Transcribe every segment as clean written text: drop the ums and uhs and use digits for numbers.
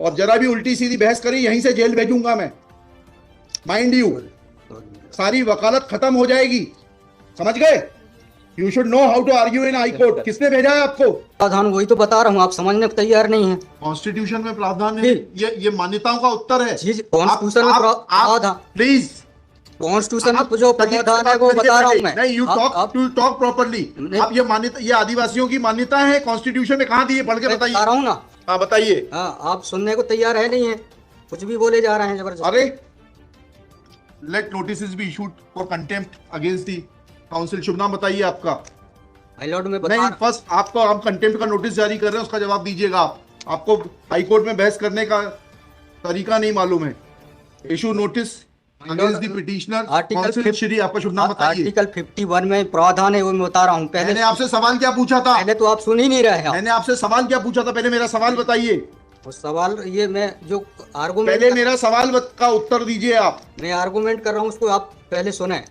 और जरा भी उल्टी सीधी बहस करी यहीं से जेल भेजूंगा मैं, माइंड यू। सारी वकालत खत्म हो जाएगी, समझ गए? You should know how to argue in high court. किसने भेजा है आपको? प्रावधान वही तो बता रहा हूँ, आप समझने को तैयार नहीं है। कॉन्स्टिट्यूशन में प्रावधान है, ये मान्यताओं का उत्तर है। कॉन्स्टिट्यूशन में प्रावधान, प्लीज कॉन्स्टिट्यूशन में जो प्रावधान है वो बता रहा हूँ मैं। नहीं, यू टॉक प्रॉपर्ली। आप ये मान्यता, ये आदिवासियों की मान्यता है, कॉन्स्टिट्यूशन में कहाँ दी है? पढ़ के बताइए। बता रहा हूँ ना। हाँ बताइए। हाँ, आप सुनने को तैयार है नहीं है, कुछ भी बोले जा रहे हैं जबरदस्त। अरे let notice be issued for contempt against the council. शुभ नाम बताइए आपका। हाई लॉर्ड में नहीं, फर्स्ट आपको, आप कंटेम्प्ट का नोटिस जारी कर रहे हैं, उसका जवाब दीजिएगा आप। आपको हाई कोर्ट में बहस करने का तरीका नहीं मालूम है। Issue notice against the petitioner council. Shri, आपका शुभ नाम बताइए। आर्टिकल 51 में प्रावधान है, वो मैं बता रहा हूँ। पहले मैंने आपसे सवाल क्या पूछा था? पहले तो आप सुन ही नहीं रहे हैं। मैंने आपसे सवाल क्या पूछा था? पहले मेरा सवाल बताइए। वो सवाल, ये मैं जो आर्गुमेंट, पहले मेरा सवाल का उत्तर दीजिए आप। मैं आर्गुमेंट कर रहा हूँ, उसको आप पहले सुने।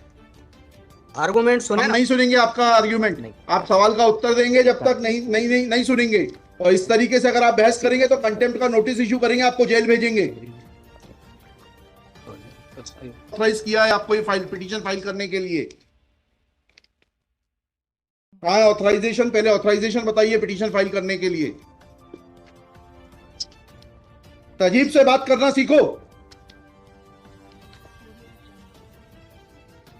आर्गुमेंट सुने। हम नहीं सुनेंगे आपका आर्ग्यूमेंट, आप सवाल का उत्तर देंगे जब तक नहीं सुनेंगे। और इस तरीके से अगर आप बहस करेंगे तो कंटेम्प्ट का नोटिस इशू करेंगे, आपको जेल भेजेंगे। ऑथराइज किया है आपको ये फाइल, पिटीशन फाइल करने के लिए? कहाँ है ऑथराइजेशन? पहले ऑथराइजेशन बताइए पिटीशन फाइल करने के लिए। तजीब से बात करना सीखो।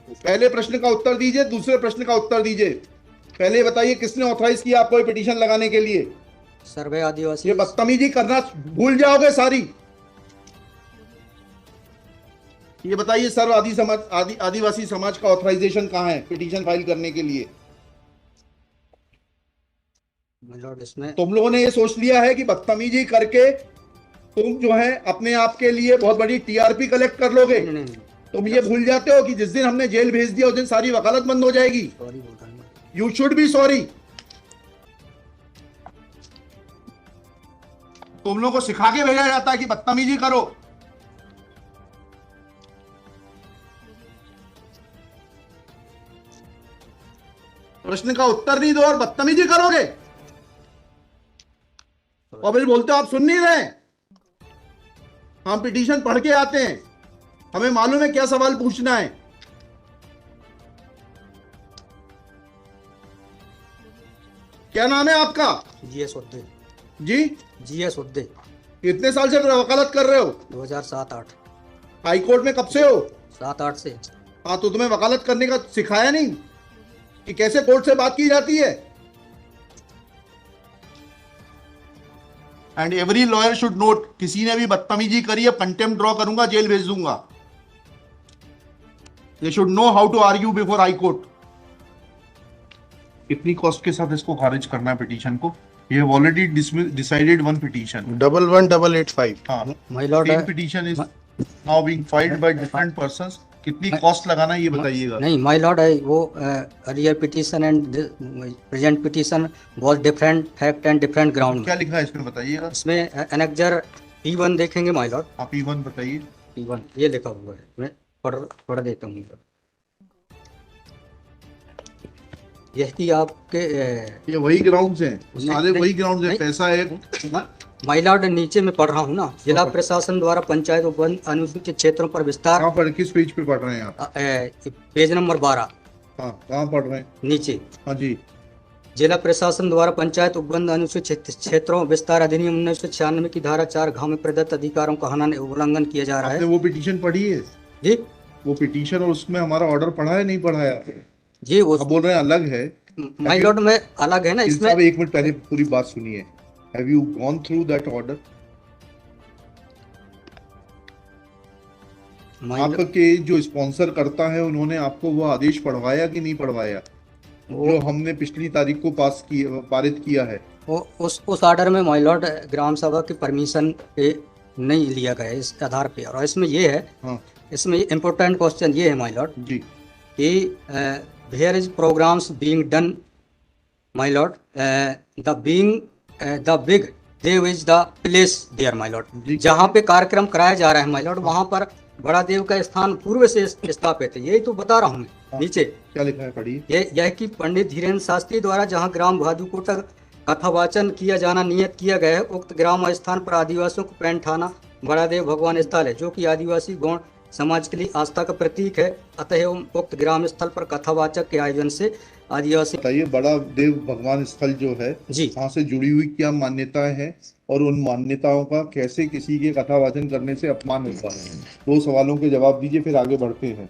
पहले प्रश्न का उत्तर दीजिए, दूसरे प्रश्न का उत्तर दीजिए। पहले बताइए किसने ऑथराइज किया आपको ये पिटीशन लगाने के लिए? सर्वे आदिवासी। ये बदतमीजी करना भूल जाओगे सारी। ये बताइए सर्व आदिवासी समाज का ऑथराइजेशन कहाँ है पिटीशन फाइल करने के लिए? इसमें तुम लोगों ने ये सोच लिया है कि बदतमीजी करके तुम जो है अपने आप के लिए बहुत बड़ी टीआरपी कलेक्ट कर लोगे। तुम ये भूल जाते हो कि जिस दिन हमने जेल भेज दिया उस दिन सारी वकालत बंद हो जाएगी। You should be sorry. तुम लोगों को सिखा के भेजा जाता है कि बदतमीजी करो। प्रश्न का उत्तर नहीं दो और बदतमीजी करोगे, और फिर बोलते हो आप सुन नहीं रहे। हम पिटीशन पढ़ के आते हैं, हमें मालूम है क्या सवाल पूछना है। क्या नाम है आपका? जीएस उद्दे। जी, जीएस उद्दे। कितने साल से वकालत कर रहे हो? 2007-8। हाई कोर्ट में कब से हो? 7-8 से। हाँ, तो तुम्हें वकालत करने का सिखाया नहीं कि कैसे कोर्ट से बात की जाती है? And every lawyer should note, किसी ने भी बदतमीजी करी है कंटेम्प्ट ड्रॉ करूंगा, जेल भेज दूंगा। They should know how to argue before high court. कितनी कॉस्ट के साथ इसको खारिज करना है पिटीशन को? ये ऑलरेडी डिसाइडेड वन पिटीशन 11885। हाँ, my Lord, petition is now being filed by different persons. कितनी कॉस्ट लगाना है ये बताइएगा। नहीं माय लॉर्ड, वो earlier petition and present petition was different fact and different ground. क्या लिखा है इसमें बताइएगा। इसमें एनेक्जर P1 देखेंगे माय लॉर्ड। आप P1 बताइए। P1 ये लिखा हुआ है, मैं पढ़ देता हूँ। यह कि आपके ये वही ग्राउंड्स हैं, सारे वही ग्राउंड्स हैं। पैसा है माय लॉर्ड, नीचे में पढ़ रहा हूँ ना। जिला प्रशासन द्वारा पंचायत उपवन अनुसूचित क्षेत्रों पर विस्तार। कहाँ पर, किस पेज पे पढ़ रहे हैं आप? Page number 12। हाँ, कहाँ पढ़ रहे हैं? नीचे। हाँ जी। जिला प्रशासन द्वारा पंचायत उपबंध अनुसूचित क्षेत्रों विस्तार अधिनियम 1996 की धारा 4 में प्रदत्त अधिकारों का उल्लंघन किया जा रहा है। आपने वो पिटीशन पढ़ी है जी? वो पिटीशन और उसमें हमारा ऑर्डर पढ़ा है नहीं पढ़ा है? जी, वो बोल रहे हैं अलग है। माय लॉर्ड में अलग है ना इसमें। एक मिनट पहले पूरी बात सुनिए। Have you gone through that order? आपके जो स्पॉन्सर करता है उन्होंने आपको वो आदेश पढ़वाया कि नहीं पढ़वाया जो हमने पिछली तारीख को पारित किया है? उस ऑर्डर में माय लॉर्ड ग्राम सभा की परमिशन पे नहीं लिया गया इस आधार पे। और इसमें ये है, हाँ, इसमें इम्पोर्टेंट क्वेश्चन ये है माय लॉर्ड जी कि there is programs being done my lord, the big देव is the place there my lord. जहाँ पे कार्यक्रम कराया जा रहा है माय लॉर्ड, वहाँ पर बड़ा देव का स्थान पूर्व से स्थापित है। यही तो बता रहा हूँ मैं। नीचे क्या लिखा है पढ़िए। यह कि पंडित धीरेन्द्र शास्त्री द्वारा जहाँ ग्राम भादुकोटा कथावाचन किया जाना नियत किया गया है। उक्त ग्राम स्थान पर आदिवासियों को पैंठाना बड़ादेव भगवान स्थल है, जो कि आदिवासी गौण समाज के लिए आस्था का प्रतीक है। अतः उक्त ग्राम स्थल पर कथावाचक के आयोजन से आदिवासी। बताइए, बड़ा देव भगवान स्थल जो है जी, वहाँ से जुड़ी हुई क्या मान्यताएं हैं और उन मान्यताओं का कैसे किसी के कथावाचन करने से अपमान होता है? दो सवालों के जवाब दीजिए, फिर आगे बढ़ते हैं।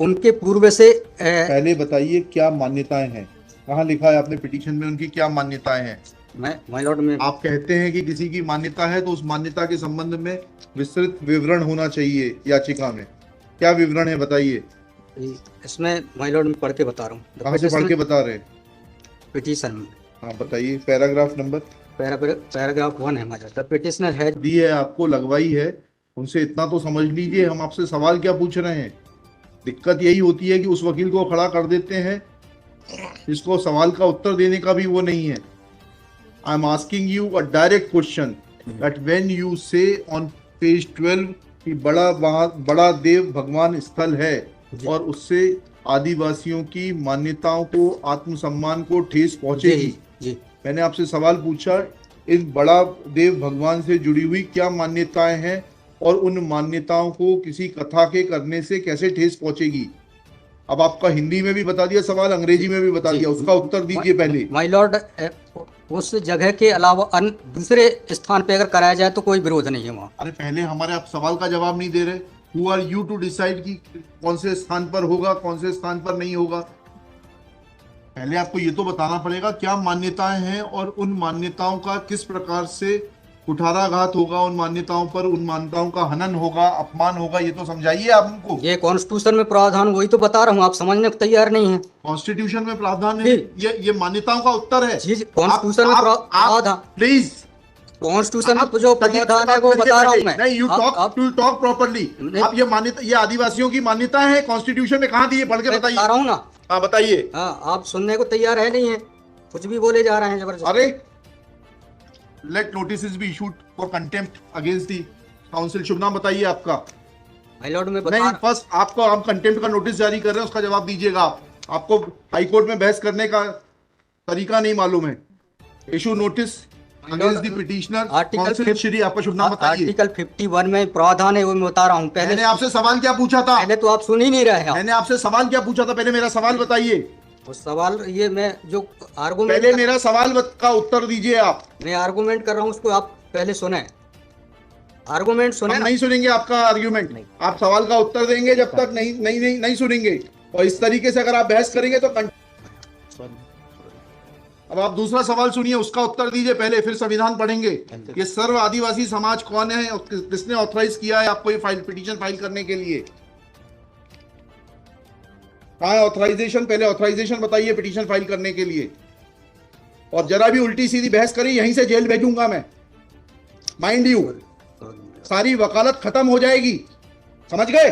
उनके पूर्व से पहले बताइए क्या मान्यताएं हैं, कहाँ लिखा है आपने पिटीशन में उनकी क्या मान्यताएं हैं? माय लॉर्ड में आप कहते हैं कि किसी की मान्यता है तो उस मान्यता के संबंध में विस्तृत विवरण होना चाहिए याचिका में। क्या विवरण है बताइए? इसमें माय लॉर्ड में पढ़ के बता रहा हूँ। कहाँ से पढ़ के बता रहे हैं? पिटीशन में। हाँ बताइए, पैराग्राफ नंबर। पैराग्राफ 1 है हमारा। द पिटिशनर है दी है आपको, लगवाई है, उनसे इतना तो समझ लीजिए हम आपसे सवाल क्या पूछ रहे हैं। दिक्कत यही होती है कि उस वकील को खड़ा कर देते हैं जिसको सवाल का उत्तर देने का भी वो नहीं है। I am asking you a direct question that when you से ऑन पेज 12 कि बड़ा देव भगवान स्थल है और उससे आदिवासियों की मान्यताओं को, आत्मसम्मान को ठेस पहुंचेगी। जी, मैंने आपसे सवाल पूछा, इस बड़ा देव भगवान से जुड़ी हुई क्या मान्यताएं हैं और उन मान्यताओं को किसी कथा के करने से कैसे ठेस पहुंचेगी? अब आपका हिंदी में भी बता दिया सवाल, अंग्रेजी में भी बता दिया, उसका उत्तर दीजिए पहले। माय लॉर्ड, उस जगह के अलावा दूसरे स्थान पे अगर कराया जाए तो कोई विरोध नहीं है वहाँ। अरे पहले हमारे आप सवाल का जवाब नहीं दे रहे। Who are you to decide कि कौन से स्थान पर होगा, कौन से स्थान पर नहीं होगा? पहले आपको ये तो बताना पड़ेगा क्या मान्यताएं हैं और उन मान्यताओं का किस प्रकार से कुठाराघात होगा, उन मान्यताओं पर, उन मान्यताओं का हनन होगा, अपमान होगा, ये तो समझाइए आप हमको। ये कॉन्स्टिट्यूशन में प्रावधान, वही तो बता रहा हूँ, आप समझने को तैयार नहीं है। कॉन्स्टिट्यूशन में प्रावधान है, ये मान्यताओं का उत्तर है। कॉन्स्टिट्यूशन में प्रावधान, प्लीज कॉन्स्टिट्यूशन में जो प्रावधान है वो बता रहा हूँ मैं। नहीं, यू टॉक प्रॉपर्ली। आप ये मान्यता, ये आदिवासियों की मान्यता है, कॉन्स्टिट्यूशन में कहाँ दी है? पढ़ के बताइए। बता रहा हूँ ना। हाँ बताइए। हाँ, आप सुनने को तैयार है नहीं है, कुछ भी बोले जा रहे हैं जबरदस्त। अरे let notice be issued for contempt against the council. शुभ नाम बताइए आपका। माय लॉर्ड में नहीं, फर्स्ट आपको हम कंटेम्प्ट का नोटिस जारी कर रहे हैं, उसका जवाब दीजिएगा आप। आपको हाईकोर्ट में बहस करने का तरीका नहीं मालूम है। Issue notice against the petitioner. Article Shri, आपका शुभ नाम बताइए। आर्टिकल 51 में प्रावधान है, वो मैं बता रहा हूँ। मैंने आपसे सवाल क्या पूछा था? पहले तो आप सुन ही नहीं रहे हैं। मैंने आपसे सवाल क्या पूछा था? पहले मेरा सवाल बताइए। उस सवाल, ये मैं जो आर्गुमेंट, पहले मेरा सवाल का उत्तर दीजिए आप। मैं आर्गुमेंट कर रहा हूँ, उसको आप पहले सुने। आर्गुमेंट सुने। हम नहीं सुनेंगे आपका आर्ग्यूमेंट, आप सवाल का उत्तर देंगे जब तक नहीं सुनेंगे। और इस तरीके से अगर आप बहस करेंगे तो अब आप दूसरा सवाल सुनिए, उसका उत्तर दीजिए पहले, फिर संविधान पढ़ेंगे। ये सर्व आदिवासी समाज कौन है और किसने ऑथराइज किया है आपको ये पिटीशन फाइल करने के लिए? कहाँ है ऑथराइजेशन? पहले ऑथराइजेशन बताइए पिटीशन फाइल करने के लिए। और जरा भी उल्टी सीधी बहस करी, यहीं से जेल भेजूंगा मैं, माइंड यू। सारी वकालत खत्म हो जाएगी, समझ गए?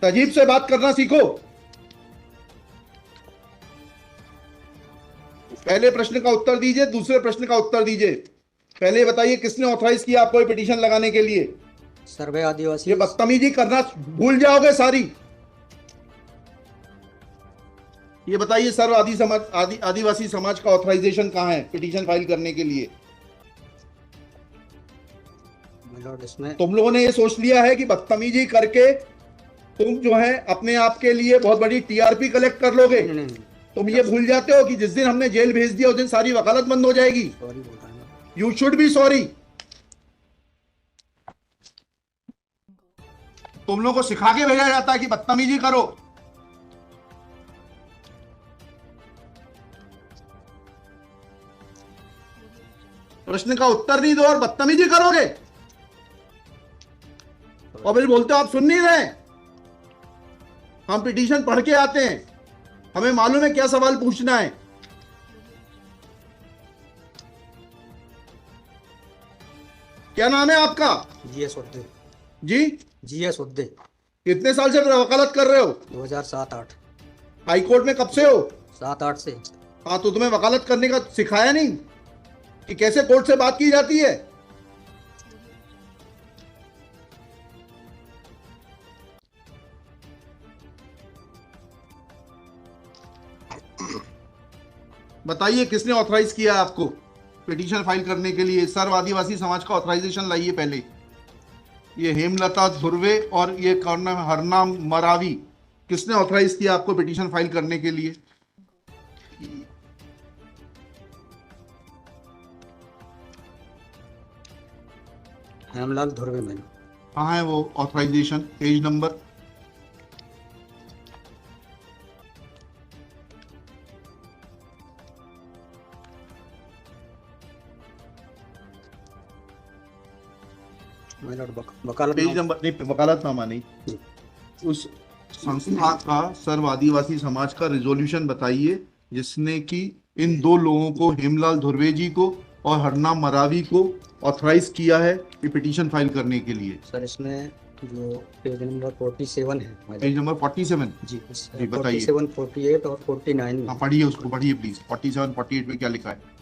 तजीब से बात करना सीखो। पहले प्रश्न का उत्तर दीजिए, दूसरे प्रश्न का उत्तर दीजिए। पहले बताइए किसने ऑथराइज किया आपको ये पिटीशन लगाने के लिए? सर्वे आदिवासी। ये बदतमीजी करना भूल जाओगे सारी। ये बताइए सर्व आदिवासी समाज का ऑथराइजेशन कहाँ है पिटीशन फाइल करने के लिए? इसमें तुम लोगों ने ये सोच लिया है कि बदतमीजी करके तुम जो है अपने आप के लिए बहुत बड़ी टीआरपी कलेक्ट कर लोगे। तुम ये भूल जाते हो कि जिस दिन हमने जेल भेज दिया उस दिन सारी वकालत बंद हो जाएगी। You should be sorry. तुम लोगों को सिखा के भेजा जाता है कि बदतमीजी करो। प्रश्न का उत्तर नहीं दो और बदतमीजी करोगे, और फिर बोलते हो आप सुन नहीं रहे। हम पिटीशन पढ़ के आते हैं, हमें मालूम है क्या सवाल पूछना है। क्या नाम है आपका? जीएस उद्दे। जी, जीएस उद्दे। कितने साल से वकालत कर रहे हो? 2007-8। हाई कोर्ट में कब से हो? 7-8 से। हाँ, तो तुम्हें वकालत करने का सिखाया नहीं कि कैसे कोर्ट से बात की जाती है? बताइए किसने ऑथराइज किया है आपको पिटीशन फाइल करने के लिए? सर्व आदिवासी समाज का ऑथराइजेशन लाइए पहले। ये हेमलता धुर्वे और ये कौन है, हरनाम मरावी, किसने ऑथराइज किया आपको पिटीशन फाइल करने के लिए? हेमलाल धुर्वे में। कहाँ है वो authorization? Page number? Page number नहीं, वकालतनामा नहीं, उस संस्था का सर्व आदिवासी समाज का रिजोल्यूशन बताइए जिसने कि इन दो लोगों को, हेमलाल धुर्वे जी को और हरनाम मरावी को ऑथराइज किया है ये पिटीशन फाइल करने के लिए। सर इसमें जो पेज नंबर 47 है, पेज नंबर 47 जी बताइए। 47, 48 और 49 में। हाँ पढ़िए, उसको पढ़िए प्लीज। 47, 48 में क्या लिखा है?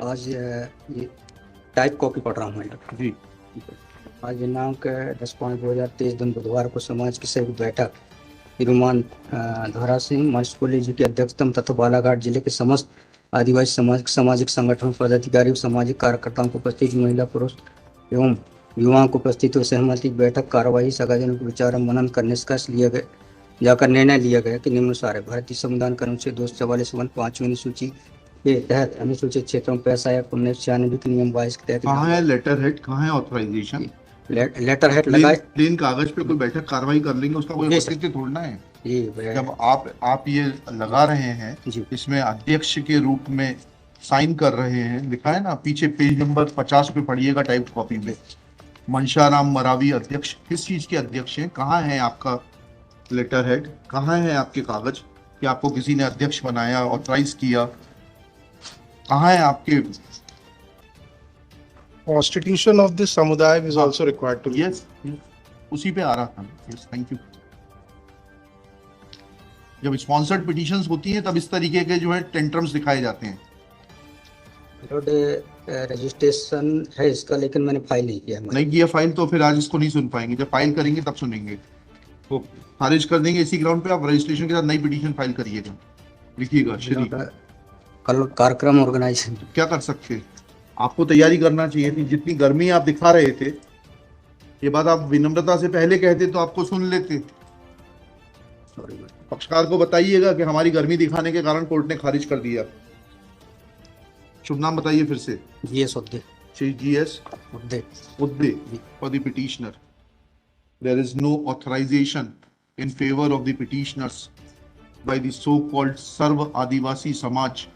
आज ये टाइप कॉपी पढ़ रहा हूँ मैं जी। आज दिनांक 10/5/2023 दिन बुधवार को समाज की संयुक्त बैठक हिरुमान धोरा सिंह म्यूनिसिपल जी की अध्यक्षता तथा बालाघाट जिले के समस्त आदिवासी समाज सामाजिक संगठन पदाधिकारी और सामाजिक कार्यकर्ताओं को उपस्थित महिला पुरुष एवं युवाओं को उपस्थित हुए सहमति बैठक कार्यवाही सगाजनों को विचार मनन कर निष्कर्ष लिया गया, जाकर निर्णय लिया गया कि निम्नानुसार है। भारतीय संविधान के अनुच्छेद 244 5वीं अनुसूची के तहत अनुसूचित क्षेत्रों में पैसा या 1996 के नियम 22 के तहत कहाँ है लेटर हेड, कहाँ है ऑथराइजेशन? लेटर हेड लगाए प्लेन कागज पे कोई बैठक कार्रवाई कर लेंगे, उसका कोई औचित्य थोड़ना है। जब आप ये लगा रहे हैं, इसमें अध्यक्ष के रूप में साइन कर रहे हैं, लिखा है ना पीछे पेज नंबर 50 पे पढ़िएगा टाइप कॉपी में, मनशाराम मरावी अध्यक्ष। किस चीज के अध्यक्ष हैं? कहाँ है आपका लेटर हेड? कहाँ है आपके कागज कि आपको किसी ने अध्यक्ष बनाया, ऑथराइज किया? कहाँ है आपके? Constitution of this समुदाय is also required to. Yes, उसी पे आ रहा था। Yes, thank you. जब स्पॉन्सर्ड पिटीशंस होती हैं तब इस तरीके के जो है टेंट्रम्स दिखाए जाते हैं। रजिस्ट्रेशन है इसका, लेकिन मैंने फाइल नहीं किया। नहीं किया फाइल तो फिर आज इसको नहीं सुन पाएंगे। जब फाइल करेंगे तब सुनेंगे, तो खारिज कर देंगे। इसी ग्राउंड पे आप रजिस्ट्रेशन के साथ नई पिटीशन फाइल करिएगा, लिखिएगा। श्री कल कार्यक्रम ऑर्गेनाइजेशन क्या कर सकते हैं? आपको तैयारी करना चाहिए थी। जितनी गर्मी आप दिखा रहे थे, ये बात आप विनम्रता से पहले कहते तो आपको सुन लेते। पक्षकार को बताइएगा कि हमारी गर्मी दिखाने के कारण कोर्ट ने खारिज कर दिया। शुभ नाम बताइए फिर से। GS Udde. Shri GS Udde for the petitioner. There is no authorisation in favour of the petitioners by the so-called Sarv Adivasi Samaj,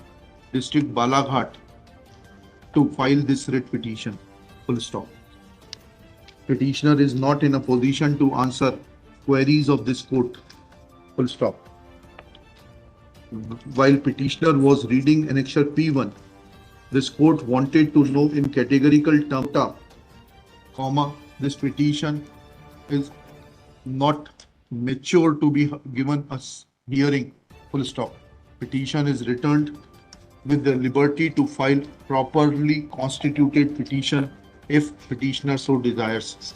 District Balaghat, to file this writ petition. Full stop. Petitioner is not in a position to answer queries of this court. Full stop. While petitioner was reading annexure P1, this court wanted to know in categorical terms, comma, this petition is not mature to be given us hearing, full stop. Petition is returned with the liberty to file properly constituted petition if petitioner so desires.